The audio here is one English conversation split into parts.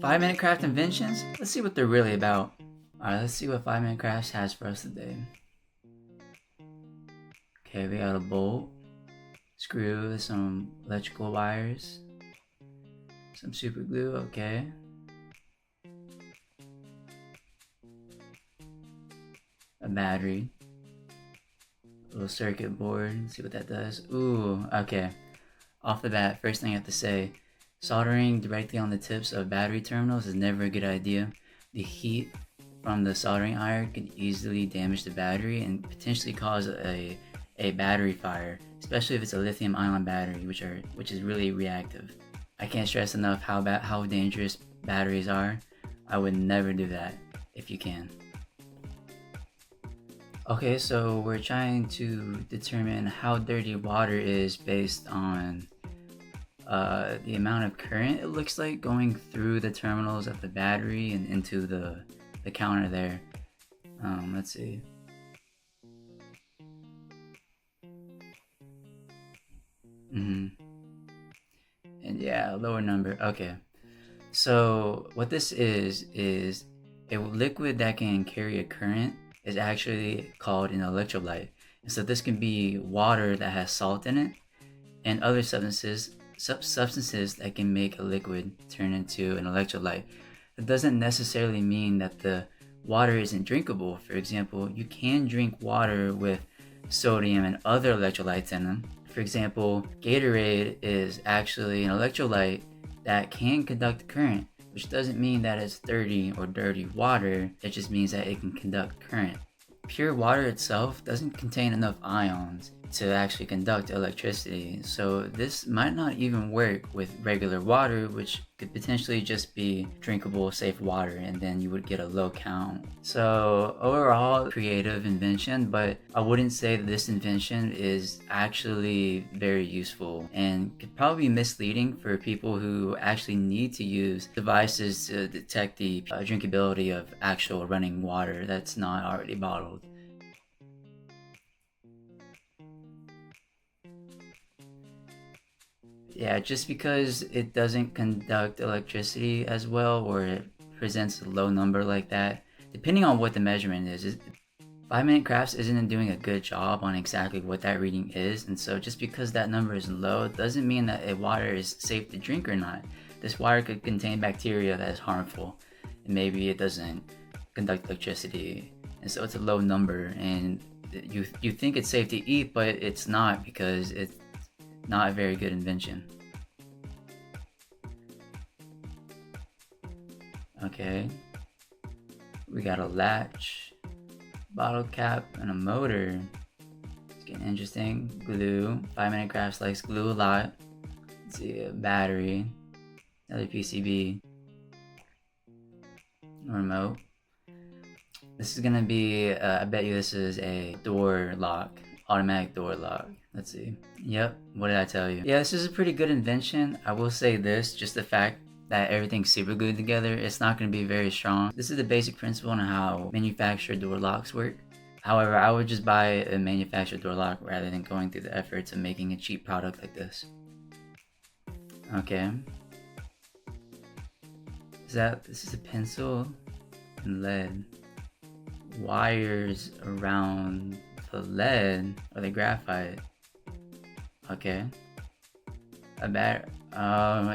5-minute craft inventions? Let's see what they're really about. Alright, let's see what 5-minute crafts has for us today. Okay, we got a bolt, screw, some electrical wires, some super glue, okay. A battery, a little circuit board, let's see what that does. Ooh, okay. Off the bat, first thing I have to say, soldering directly on the tips of battery terminals is never a good idea. The heat from the soldering iron can easily damage the battery and potentially cause a battery fire, especially if it's a lithium ion battery, which is really reactive. I can't stress enough how dangerous batteries are. I would never do that if you can. Okay, so we're trying to determine how dirty water is based on the amount of current it looks like going through the terminals of the battery and into the counter there. Let's see. And yeah, lower number. Okay. So what this is a liquid that can carry a current is actually called an electrolyte. And so this can be water that has salt in it and other substances that can make a liquid turn into an electrolyte. It doesn't necessarily mean that the water isn't drinkable. For example, you can drink water with sodium and other electrolytes in them. For example, Gatorade is actually an electrolyte that can conduct current, which doesn't mean that it's dirty or dirty water, it just means that it can conduct current. Pure water itself doesn't contain enough ions to actually conduct electricity, so this might not even work with regular water, which could potentially just be drinkable, safe water, and then you would get a low count. So overall, creative invention, but I wouldn't say that this invention is actually very useful and could probably be misleading for people who actually need to use devices to detect the drinkability of actual running water that's not already bottled. Yeah, just because it doesn't conduct electricity as well, or it presents a low number like that, depending on what the measurement is 5-minute crafts isn't doing a good job on exactly what that reading is, and so just because that number is low doesn't mean that a water is safe to drink or not. This water could contain bacteria that is harmful, and maybe it doesn't conduct electricity, and so it's a low number, and you think it's safe to eat, but it's not, because it's not a very good invention. Okay, we got a latch, bottle cap, and a motor. It's getting interesting. Glue. 5-minute crafts likes glue a lot. Let's see, a battery, another PCB, a remote. This is gonna be, I bet you this is a door lock, automatic door lock. Let's see. Yep, what did I tell you? Yeah, this is a pretty good invention. I will say this, just the fact that everything's super glued together, it's not going to be very strong. This is the basic principle on how manufactured door locks work. However, I would just buy a manufactured door lock rather than going through the efforts of making a cheap product like this. Okay. This is a pencil and lead. Wires around the lead or the graphite. Okay.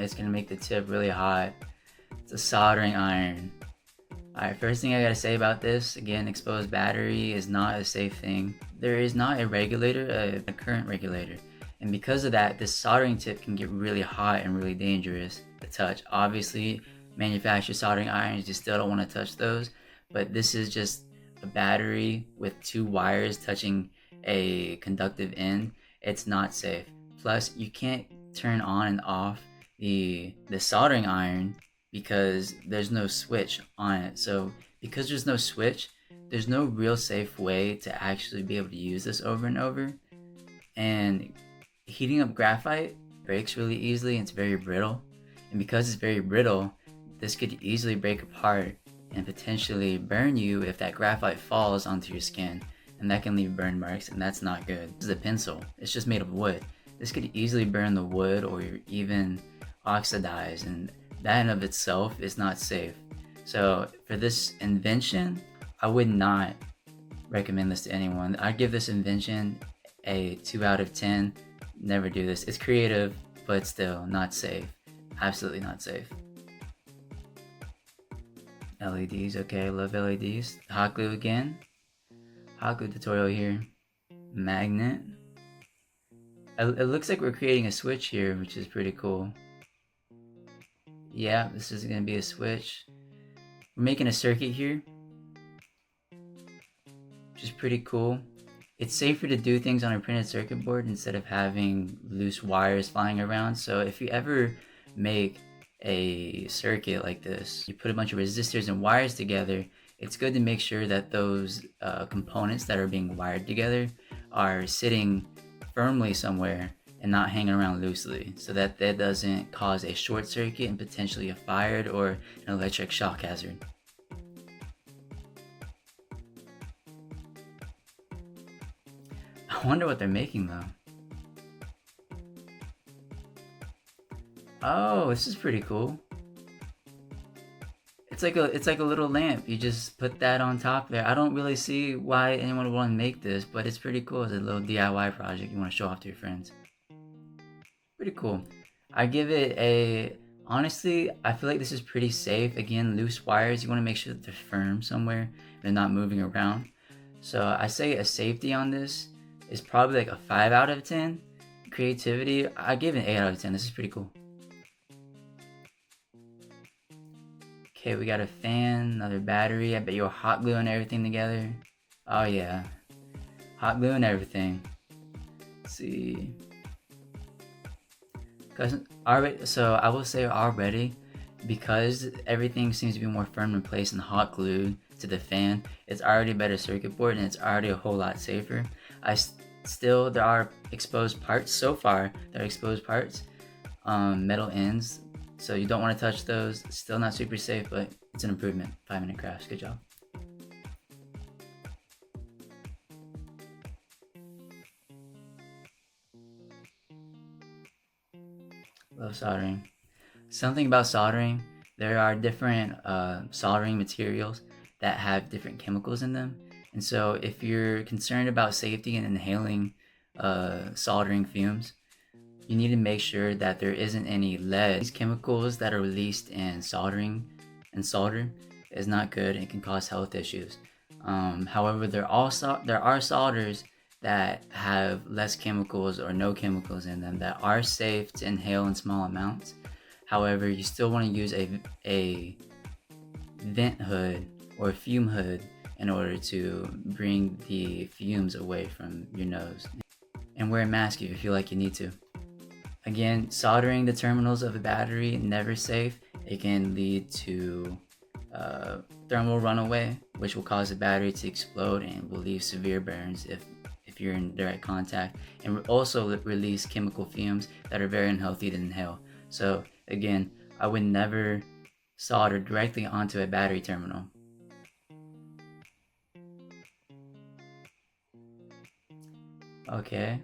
It's gonna make the tip really hot. It's a soldering iron. Alright, first thing I gotta say about this, again, exposed battery is not a safe thing. There is not a regulator, a current regulator. And because of that, this soldering tip can get really hot and really dangerous to touch. Obviously, manufactured soldering irons, you still don't want to touch those, but this is just a battery with 2 wires touching a conductive end. It's not safe. Plus, you can't turn on and off the soldering iron because there's no switch on it. So because there's no switch, there's no real safe way to actually be able to use this over and over. And heating up graphite breaks really easily, and it's very brittle. And because it's very brittle, this could easily break apart and potentially burn you if that graphite falls onto your skin, and that can leave burn marks, and that's not good. This is a pencil, it's just made of wood. This could easily burn the wood or even oxidize, and that in of itself is not safe. So for this invention, I would not recommend this to anyone. I'd give this invention a 2 out of 10. Never do this. It's creative, but still not safe. Absolutely not safe. LEDs, okay, love LEDs. Hot glue again. Hot glue tutorial here. Magnet. It looks like we're creating a switch here, which is pretty cool. Yeah, this is gonna be a switch. We're making a circuit here, which is pretty cool. It's safer to do things on a printed circuit board instead of having loose wires flying around. So if you ever make a circuit like this, you put a bunch of resistors and wires together, it's good to make sure that those components that are being wired together are sitting firmly somewhere and not hanging around loosely, so that doesn't cause a short circuit and potentially a fire or an electric shock hazard. I wonder what they're making though. Oh, this is pretty cool. It's like a little lamp. You just put that on top there. I don't really see why anyone would want to make this, but it's pretty cool. It's a little DIY project you want to show off to your friends. Pretty cool. I give it a, honestly, I feel like this is pretty safe. Again, loose wires, you want to make sure that they're firm somewhere. They're not moving around. So I say a safety on this is probably like a 5 out of 10. Creativity, I give it an 8 out of 10. This is pretty cool. Okay, we got a fan, another battery. I bet you're hot gluing everything together. Oh yeah, hot gluing everything. Let's see. So I will say already, because everything seems to be more firm in place and hot glued to the fan, it's already a better circuit board and it's already a whole lot safer. Still, there are exposed parts so far. There are exposed parts, metal ends. So you don't want to touch those. Still not super safe, but it's an improvement. 5-minute crafts. Good job. Love soldering. Something about soldering, there are different soldering materials that have different chemicals in them. And so if you're concerned about safety and inhaling soldering fumes, you need to make sure that there isn't any lead. These chemicals that are released in soldering and solder is not good and can cause health issues. However, there are solders that have less chemicals or no chemicals in them that are safe to inhale in small amounts. However, you still want to use a vent hood or a fume hood in order to bring the fumes away from your nose. And wear a mask if you feel like you need to. Again, soldering the terminals of a battery, never safe. It can lead to thermal runaway, which will cause the battery to explode and will leave severe burns if you're in direct contact, and also release chemical fumes that are very unhealthy to inhale. So again, I would never solder directly onto a battery terminal. Okay.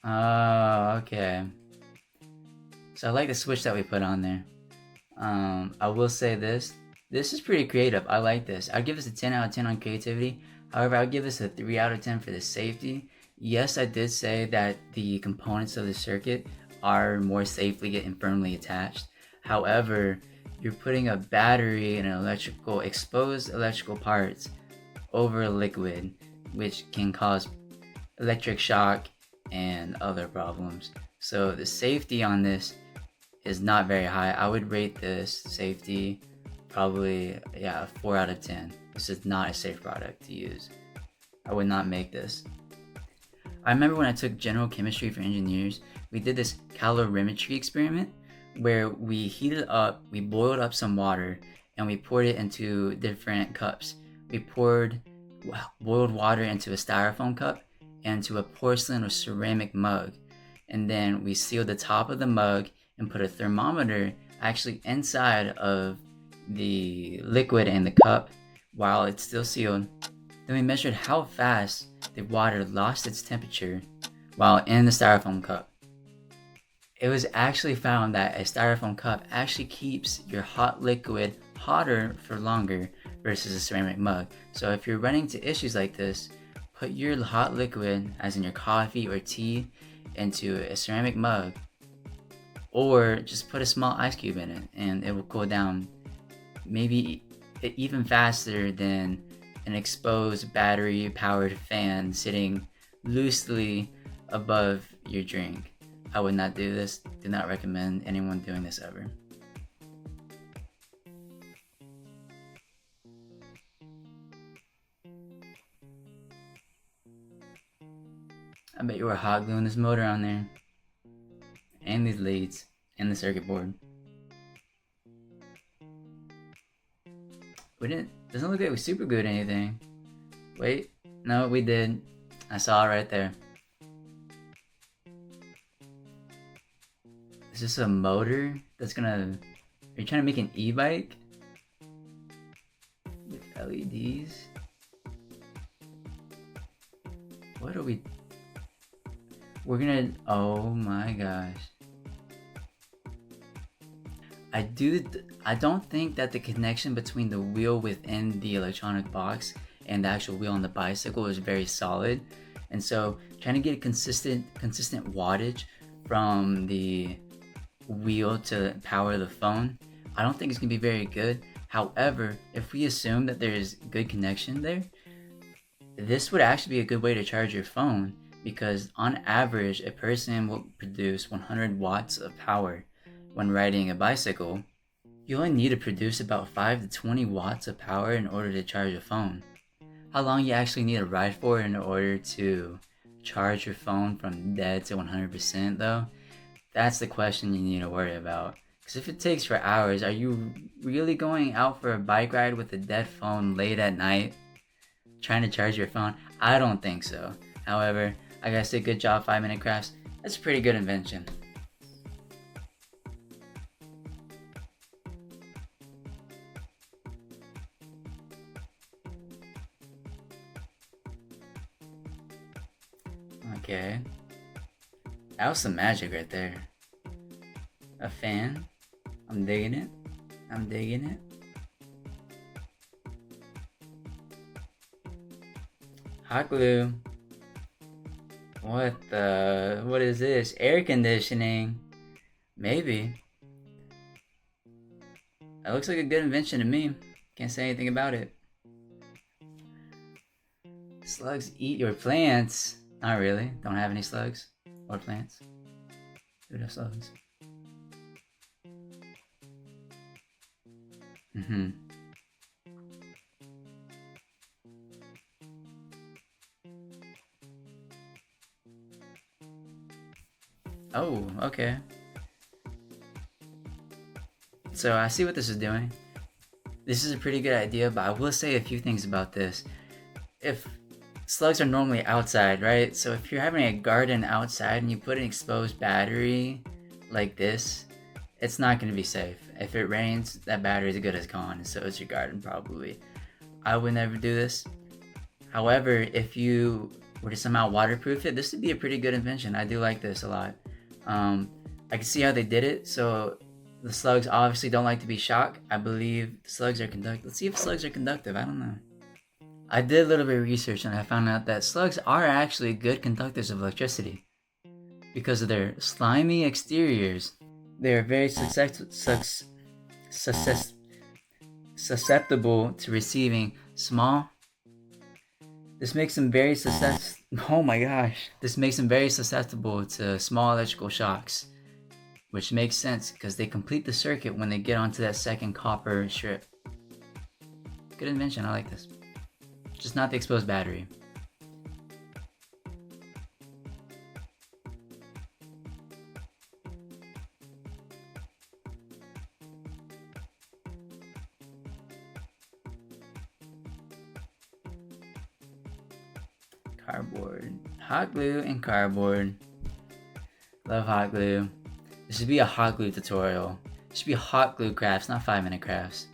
Oh, okay. So I like the switch that we put on there. I will say this is pretty creative. I like this. I'd give this a 10 out of 10 on creativity. However, I would give this a 3 out of 10 for the safety. Yes, I did say that the components of the circuit are more safely and firmly attached. However, you're putting a battery and exposed electrical parts over a liquid, which can cause electric shock and other problems. So the safety on this is not very high. I would rate this safety probably a 4 out of 10. This is not a safe product to use. I would not make this. I remember when I took general chemistry for engineers, we did this calorimetry experiment where we heated up, we boiled up some water, and we poured it into different cups. We poured boiled water into a styrofoam cup and to a porcelain or ceramic mug. And then we sealed the top of the mug and put a thermometer actually inside of the liquid in the cup while it's still sealed. Then we measured how fast the water lost its temperature while in the styrofoam cup. it was actually found that a styrofoam cup actually keeps your hot liquid hotter for longer versus a ceramic mug. So if you're running into issues like this, put your hot liquid, as in your coffee or tea, into a ceramic mug, or just put a small ice cube in it and it will cool down maybe even faster than an exposed battery powered fan sitting loosely above your drink. I would not do this. Do not recommend anyone doing this ever. I bet you were hot gluing this motor on there. And these leads. And the circuit board. We didn't... Doesn't look like we super glued anything. Wait. No, we did. I saw it right there. Is this a motor that's gonna... Are you trying to make an e-bike? With LEDs? What are we... We're gonna... Oh my gosh. I don't think that the connection between the wheel within the electronic box and the actual wheel on the bicycle is very solid. And so trying to get a consistent wattage from the wheel to power the phone, I don't think it's gonna be very good. However, if we assume that there's good connection there, this would actually be a good way to charge your phone, because on average a person will produce 100 watts of power when riding a bicycle. You only need to produce about 5 to 20 watts of power in order to charge a phone. How long you actually need to ride for in order to charge your phone from dead to 100% though, that's the question you need to worry about. Because if it takes for hours, are you really going out for a bike ride with a dead phone late at night trying to charge your phone? I don't think so. However, I gotta say, good job 5 Minute Crafts. That's a pretty good invention. Okay. That was some magic right there. A fan. I'm digging it. I'm digging it. Hot glue. What is this? Air conditioning? Maybe. That looks like a good invention to me. Can't say anything about it. Slugs eat your plants. Not really. Don't have any slugs or plants. Who does slugs? Oh, okay. So I see what this is doing. This is a pretty good idea, but I will say a few things about this. If slugs are normally outside, right? So if you're having a garden outside and you put an exposed battery like this, it's not going to be safe. If it rains, that battery is good as gone, and so is your garden probably. I would never do this. However, if you were to somehow waterproof it, this would be a pretty good invention. I do like this a lot. I can see how they did it. So the slugs obviously don't like to be shocked. I believe the slugs are conductive. Let's see if slugs are conductive. I don't know. I did a little bit of research and I found out that slugs are actually good conductors of electricity. Because of their slimy exteriors, they are very susceptible to receiving small... This makes them very Oh my gosh. This makes them very susceptible to small electrical shocks. Which makes sense because they complete the circuit when they get onto that second copper strip. Good invention, I like this. Just not the exposed battery. Cardboard. Hot glue and cardboard. Love hot glue. This should be a hot glue tutorial. It should be hot glue crafts, not 5 minute crafts.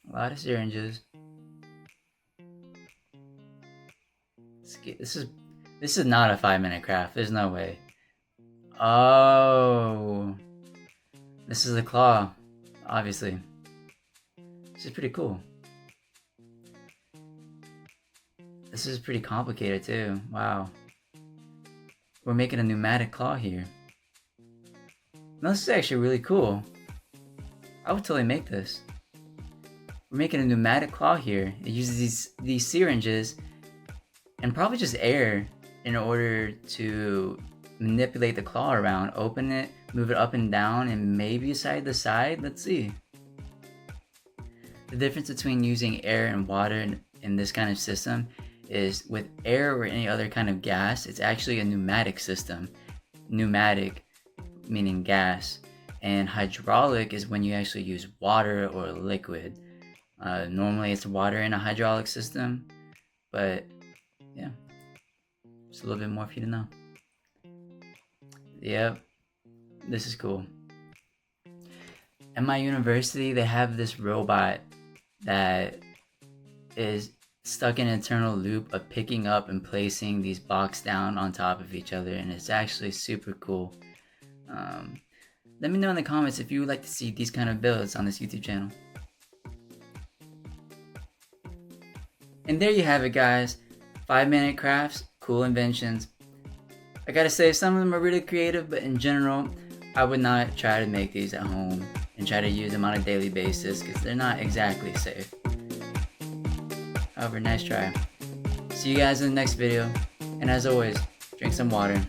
A lot of syringes. This is not a 5-minute craft. There's no way. Oh, this is a claw, obviously. This is pretty cool. This is pretty complicated too. Wow. We're making a pneumatic claw here. No, this is actually really cool. I would totally make this. We're making a pneumatic claw here. It uses these syringes and probably just air in order to manipulate the claw around, open it, move it up and down, and maybe side to side. Let's see. The difference between using air and water in this kind of system is with air or any other kind of gas, it's actually a pneumatic system. Pneumatic meaning gas, and hydraulic is when you actually use water or liquid. Normally it's water in a hydraulic system, but yeah, just a little bit more for you to know. Yep, this is cool. At my university, they have this robot that is stuck in an internal loop of picking up and placing these blocks down on top of each other, and it's actually super cool. Let me know in the comments if you would like to see these kind of builds on this YouTube channel. And there you have it, guys. 5-minute crafts, cool inventions. I gotta say, some of them are really creative, but in general, I would not try to make these at home and try to use them on a daily basis because they're not exactly safe. However, nice try. See you guys in the next video, and as always, drink some water.